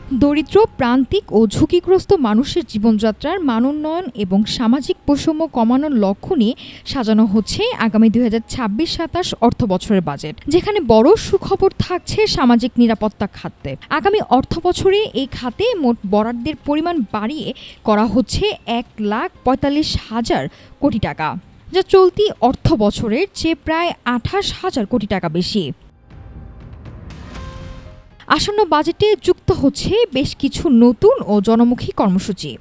দরিদ্র, প্রান্তিক ও ঝুঁকিগ্রস্ত মানুষের জীবনযাত্রার মানোন্নয়ন এবং সামাজিক বৈষম্য কমানোর লক্ষ্য নিয়ে সাজানো হচ্ছে আগামী 2026-27 অর্থবছরের বাজেট, যেখানে বড় সুখবর থাকছে সামাজিক নিরাপত্তা খাতে। আগামী অর্থবছরে এই খাতে মোট বরাদ্দের পরিমাণ বাড়িয়ে করা হচ্ছে 1,45,000 কোটি টাকা, যা চলতি অর্থবছরের চেয়ে প্রায় 28,000 কোটি টাকা বেশি। আসন্ন বাজেটে যুক্ত হচ্ছে বেশ কিছু নতুন ও জনমুখী কর্মসূচি,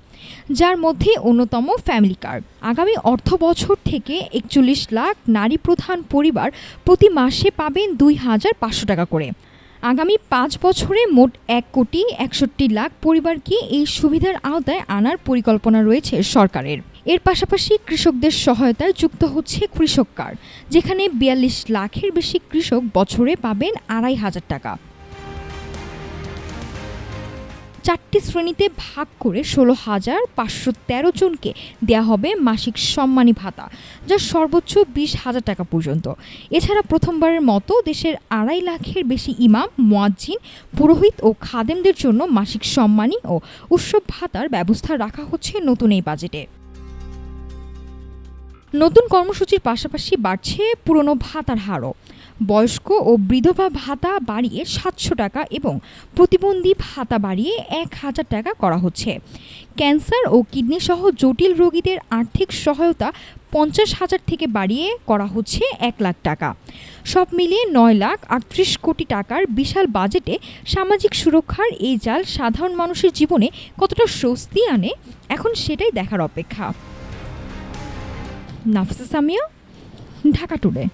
যার মধ্যে অন্যতম ফ্যামিলি কার্ড। আগামী অর্থবছর থেকে 41 লাখ নারী প্রধান পরিবার প্রতি মাসে পাবেন 2,500 টাকা করে। আগামী 5 বছরে মোট 1,61,00,000 পরিবারকে এই সুবিধার আওতায় আনার পরিকল্পনা রয়েছে সরকারের। এর পাশাপাশি কৃষকদের সহায়তায় যুক্ত হচ্ছে কৃষক কার্ড, যেখানে 42 লাখের বেশি কৃষক বছরে পাবেন 2,500 টাকা। 4টি শ্রেণীতে ভাগ করে 16,513 জনকে দেয়া হবে মাসিক সম্মানী ভাতা, যা সর্বোচ্চ 20,000 টাকা পর্যন্ত। এছাড়া প্রথমবারের মতো দেশের 2.5 লাখের বেশি ইমাম, মুয়াজ্জিন, পুরোহিত ও খাদেমদের জন্য মাসিক সম্মানী ও উৎসব ভাতার ব্যবস্থা রাখা হচ্ছে নতুন এই বাজেটে। নতুন কর্মসূচির পাশাপাশি বাড়ছে পুরনো ভাতার হারও। বয়স্ক ও বিধবা ভাতা বাড়িয়ে 700 টাকা এবং প্রতিবন্ধী ভাতা বাড়িয়ে 1,000 টাকা করা হচ্ছে। ক্যান্সার ও কিডনি সহ জটিল রোগীদের আর্থিক সহায়তা 50,000 থেকে বাড়িয়ে করা হচ্ছে 1 লাখ টাকা। সব মিলিয়ে 9,38 কোটি টাকার বিশাল বাজেটে সামাজিক সুরক্ষার এই জাল সাধারণ মানুষের জীবনে কতটা স্বস্তি আনে, এখন সেটাই দেখার অপেক্ষা। নাফিসা সামিয়া, ঢাকা টুডে।